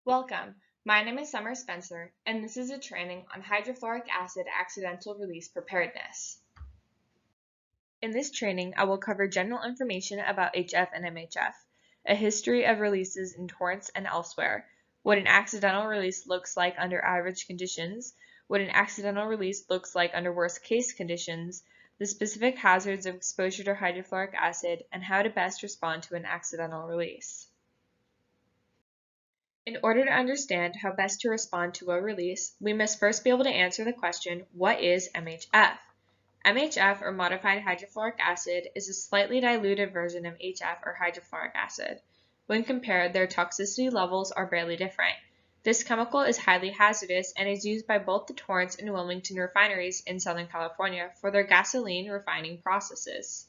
Welcome. My name is Summer Spencer, and this is a training on hydrofluoric acid accidental release preparedness. In this training, I will cover general information about HF and MHF, a history of releases in torrents and elsewhere, what an accidental release looks like under average conditions, what an accidental release looks like under worst case conditions, the specific hazards of exposure to hydrofluoric acid, and how to best respond to an accidental release. In order to understand how best to respond to a release, we must first be able to answer the question, what is MHF? MHF, or modified hydrofluoric acid, is a slightly diluted version of HF, or hydrofluoric acid. When compared, their toxicity levels are barely different. This chemical is highly hazardous and is used by both the Torrance and Wilmington refineries in Southern California for their gasoline refining processes.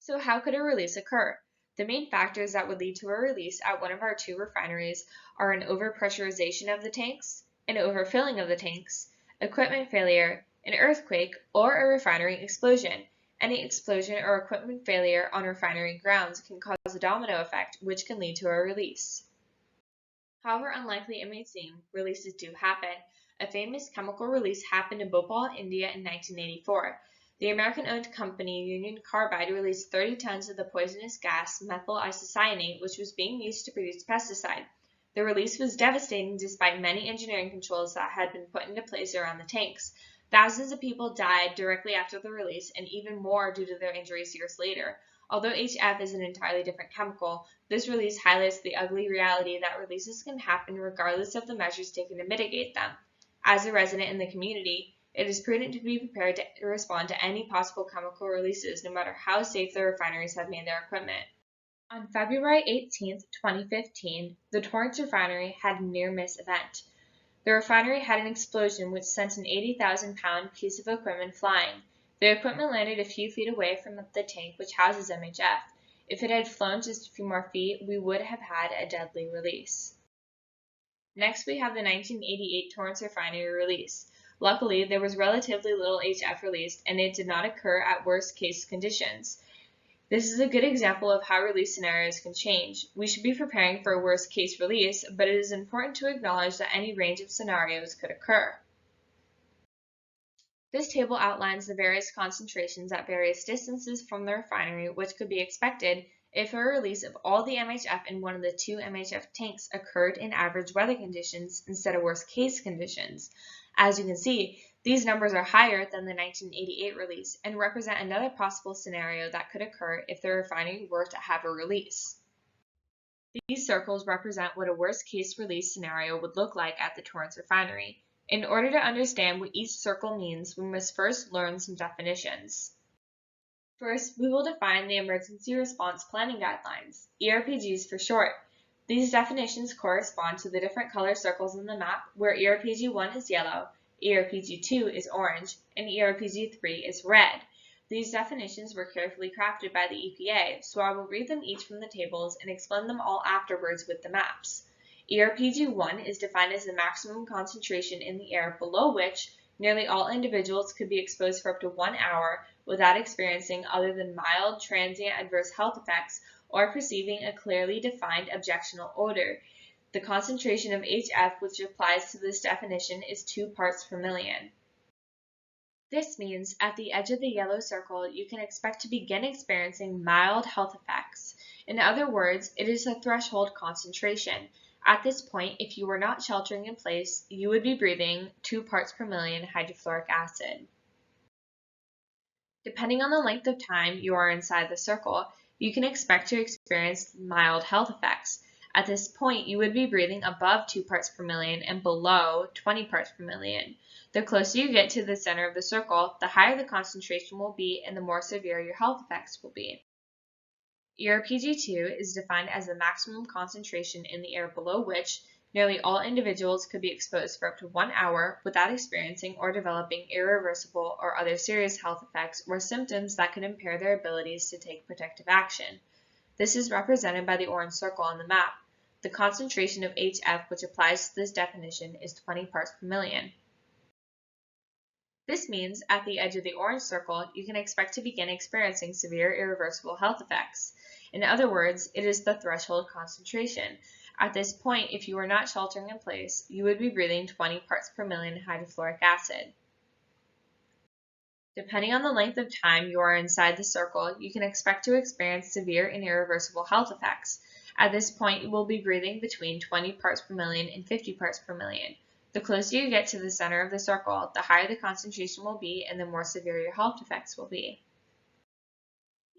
So how could a release occur? The main factors that would lead to a release at one of our two refineries are an overpressurization of the tanks, an overfilling of the tanks, equipment failure, an earthquake, or a refinery explosion. Any explosion or equipment failure on refinery grounds can cause a domino effect, which can lead to a release. However unlikely it may seem, releases do happen. A famous chemical release happened in Bhopal, India in 1984. The American-owned company Union Carbide released 30 tons of the poisonous gas methyl isocyanate, which was being used to produce pesticide. The release was devastating despite many engineering controls that had been put into place around the tanks. Thousands of people died directly after the release, and even more due to their injuries years later. Although HF is an entirely different chemical, this release highlights the ugly reality that releases can happen regardless of the measures taken to mitigate them. As a resident in the community, it is prudent to be prepared to respond to any possible chemical releases, no matter how safe the refineries have made their equipment. On February 18, 2015, the Torrance refinery had a near-miss event. The refinery had an explosion which sent an 80,000-pound piece of equipment flying. The equipment landed a few feet away from the tank which houses MHF. If it had flown just a few more feet, we would have had a deadly release. Next, we have the 1988 Torrance refinery release. Luckily, there was relatively little HF released, and it did not occur at worst-case conditions. This is a good example of how release scenarios can change. We should be preparing for a worst-case release, but it is important to acknowledge that any range of scenarios could occur. This table outlines the various concentrations at various distances from the refinery which could be expected if a release of all the MHF in one of the two MHF tanks occurred in average weather conditions instead of worst-case conditions. As you can see, these numbers are higher than the 1988 release and represent another possible scenario that could occur if the refinery were to have a release. These circles represent what a worst-case release scenario would look like at the Torrance refinery. In order to understand what each circle means, we must first learn some definitions. First, we will define the Emergency Response Planning Guidelines, ERPGs for short. These definitions correspond to the different color circles in the map, where ERPG 1 is yellow, ERPG 2 is orange, and ERPG 3 is red. These definitions were carefully crafted by the EPA, so I will read them each from the tables and explain them all afterwards with the maps. ERPG 1 is defined as the maximum concentration in the air below which nearly all individuals could be exposed for up to 1 hour without experiencing other than mild transient adverse health effects or perceiving a clearly defined objectionable odor. The concentration of HF which applies to this definition is 2 parts per million. This means at the edge of the yellow circle, you can expect to begin experiencing mild health effects. In other words, it is a threshold concentration. At this point, if you were not sheltering in place, you would be breathing 2 parts per million hydrofluoric acid. Depending on the length of time you are inside the circle, you can expect to experience mild health effects. At this point, you would be breathing above 2 parts per million and below 20 parts per million. The closer you get to the center of the circle, the higher the concentration will be and the more severe your health effects will be. ERPG2 is defined as the maximum concentration in the air below which nearly all individuals could be exposed for up to 1 hour without experiencing or developing irreversible or other serious health effects or symptoms that could impair their abilities to take protective action. This is represented by the orange circle on the map. The concentration of HF which applies to this definition is 20 parts per million. This means at the edge of the orange circle, you can expect to begin experiencing severe irreversible health effects. In other words, it is the threshold concentration. At this point, if you were not sheltering in place, you would be breathing 20 parts per million hydrofluoric acid. Depending on the length of time you are inside the circle, you can expect to experience severe and irreversible health effects. At this point, you will be breathing between 20 parts per million and 50 parts per million. The closer you get to the center of the circle, the higher the concentration will be and the more severe your health effects will be.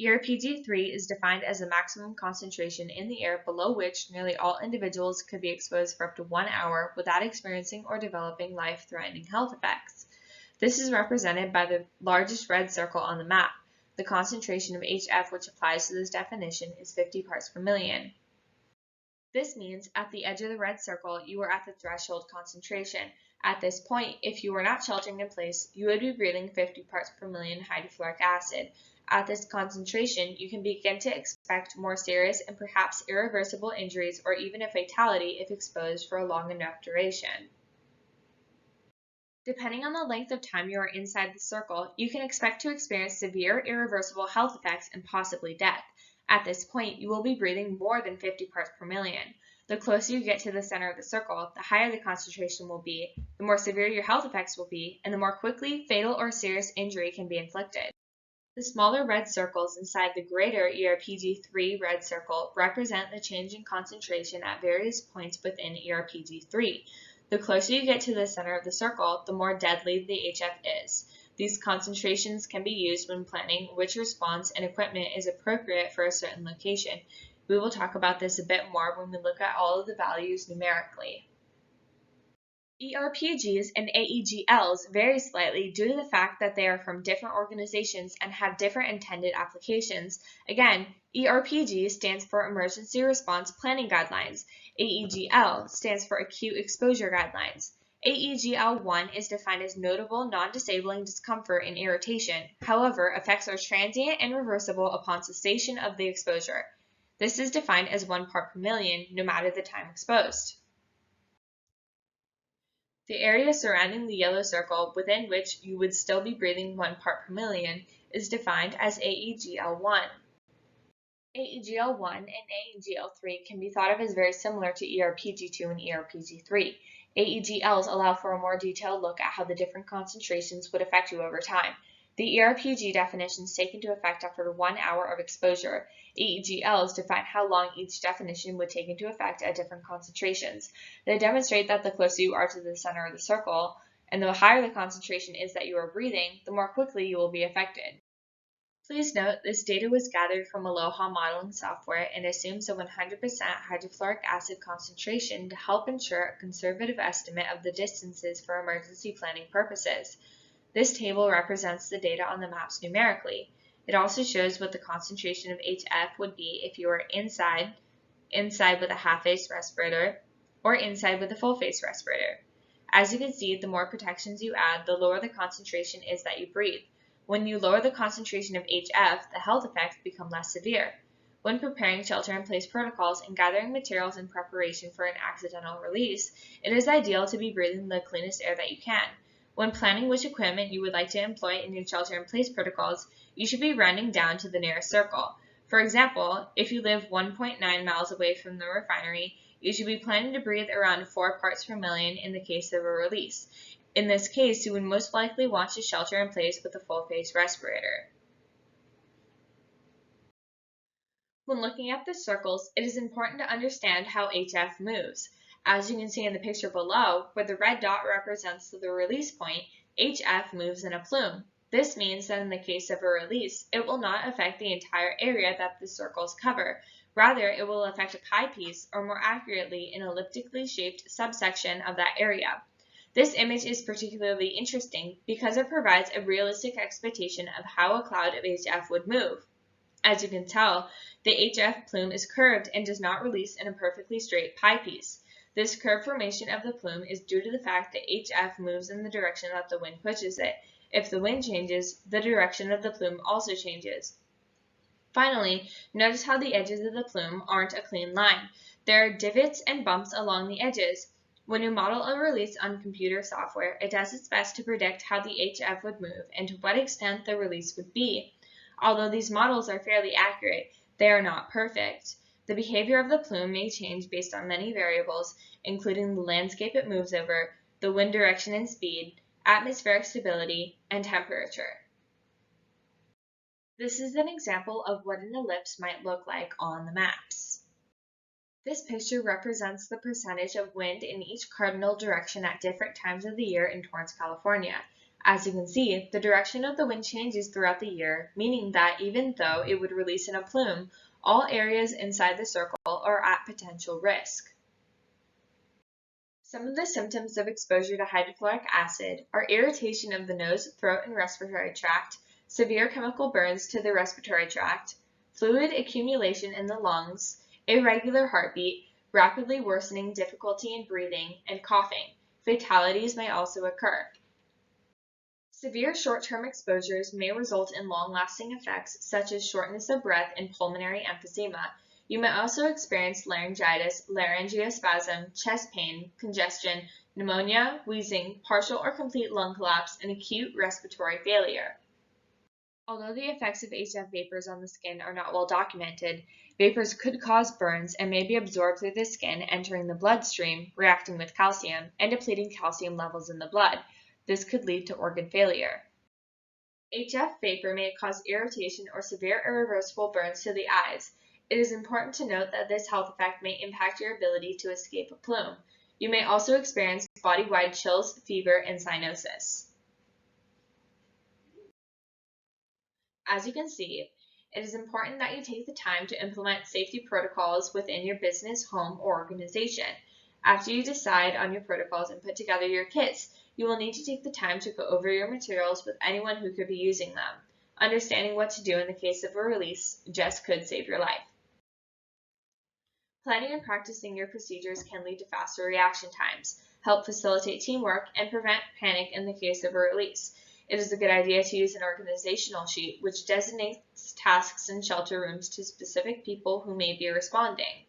ERPG3 is defined as the maximum concentration in the air below which nearly all individuals could be exposed for up to 1 hour without experiencing or developing life-threatening health effects. This is represented by the largest red circle on the map. The concentration of HF which applies to this definition is 50 parts per million. This means at the edge of the red circle, you are at the threshold concentration. At this point, if you were not sheltering in place, you would be breathing 50 parts per million hydrofluoric acid. At this concentration, you can begin to expect more serious and perhaps irreversible injuries or even a fatality if exposed for a long enough duration. Depending on the length of time you are inside the circle, you can expect to experience severe, irreversible health effects and possibly death. At this point, you will be breathing more than 50 parts per million. The closer you get to the center of the circle, the higher the concentration will be, the more severe your health effects will be, and the more quickly fatal or serious injury can be inflicted. The smaller red circles inside the greater ERPG3 red circle represent the change in concentration at various points within ERPG3. The closer you get to the center of the circle, the more deadly the HF is. These concentrations can be used when planning which response and equipment is appropriate for a certain location. We will talk about this a bit more when we look at all of the values numerically. ERPGs and AEGLs vary slightly due to the fact that they are from different organizations and have different intended applications. Again, ERPG stands for Emergency Response Planning Guidelines. AEGL stands for Acute Exposure Guidelines. AEGL1 is defined as notable non-disabling discomfort and irritation. However, effects are transient and reversible upon cessation of the exposure. This is defined as 1 part per million, no matter the time exposed. The area surrounding the yellow circle, within which you would still be breathing 1 part per million, is defined as AEGL1. AEGL1 and AEGL3 can be thought of as very similar to ERPG2 and ERPG3. AEGLs allow for a more detailed look at how the different concentrations would affect you over time. The ERPG definitions take into effect after 1 hour of exposure. AEGLs define how long each definition would take into effect at different concentrations. They demonstrate that the closer you are to the center of the circle, and the higher the concentration is that you are breathing, the more quickly you will be affected. Please note this data was gathered from Aloha modeling software and assumes a 100% hydrofluoric acid concentration to help ensure a conservative estimate of the distances for emergency planning purposes. This table represents the data on the maps numerically. It also shows what the concentration of HF would be if you were inside with a half-face respirator, or inside with a full-face respirator. As you can see, the more protections you add, the lower the concentration is that you breathe. When you lower the concentration of HF, the health effects become less severe. When preparing shelter-in-place protocols and gathering materials in preparation for an accidental release, it is ideal to be breathing the cleanest air that you can. When planning which equipment you would like to employ in your shelter-in-place protocols, you should be rounding down to the nearest circle. For example, if you live 1.9 miles away from the refinery, you should be planning to breathe around 4 parts per million in the case of a release. In this case, you would most likely want to shelter in place with a full-face respirator. When looking at the circles, it is important to understand how HF moves. As you can see in the picture below, where the red dot represents the release point, HF moves in a plume. This means that in the case of a release, it will not affect the entire area that the circles cover. Rather, it will affect a pie piece, or more accurately, an elliptically shaped subsection of that area. This image is particularly interesting because it provides a realistic expectation of how a cloud of HF would move. As you can tell, the HF plume is curved and does not release in a perfectly straight pie piece. This curved formation of the plume is due to the fact that HF moves in the direction that the wind pushes it. If the wind changes, the direction of the plume also changes. Finally, notice how the edges of the plume aren't a clean line. There are divots and bumps along the edges. When you model a release on computer software, it does its best to predict how the HF would move and to what extent the release would be. Although these models are fairly accurate, they are not perfect. The behavior of the plume may change based on many variables, including the landscape it moves over, the wind direction and speed, atmospheric stability, and temperature. This is an example of what an ellipse might look like on the maps. This picture represents the percentage of wind in each cardinal direction at different times of the year in Torrance, California. As you can see, the direction of the wind changes throughout the year, meaning that even though it would release in a plume, all areas inside the circle are at potential risk. Some of the symptoms of exposure to hydrofluoric acid are irritation of the nose, throat, and respiratory tract, severe chemical burns to the respiratory tract, fluid accumulation in the lungs, irregular heartbeat, rapidly worsening difficulty in breathing, and coughing. Fatalities may also occur. Severe short-term exposures may result in long-lasting effects such as shortness of breath and pulmonary emphysema. You may also experience laryngitis, laryngospasm, chest pain, congestion, pneumonia, wheezing, partial or complete lung collapse, and acute respiratory failure. Although the effects of HF vapors on the skin are not well documented, vapors could cause burns and may be absorbed through the skin, entering the bloodstream, reacting with calcium, and depleting calcium levels in the blood. This could lead to organ failure. HF vapor may cause irritation or severe irreversible burns to the eyes. It is important to note that this health effect may impact your ability to escape a plume. You may also experience body-wide chills, fever, and cyanosis. As you can see, it is important that you take the time to implement safety protocols within your business, home, or organization. After you decide on your protocols and put together your kits, you will need to take the time to go over your materials with anyone who could be using them. Understanding what to do in the case of a release just could save your life. Planning and practicing your procedures can lead to faster reaction times, help facilitate teamwork, and prevent panic in the case of a release. It is a good idea to use an organizational sheet which designates tasks in shelter rooms to specific people who may be responding.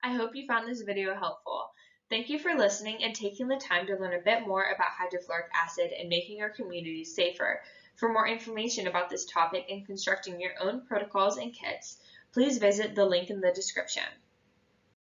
I hope you found this video helpful. Thank you for listening and taking the time to learn a bit more about hydrofluoric acid and making our communities safer. For more information about this topic and constructing your own protocols and kits, please visit the link in the description.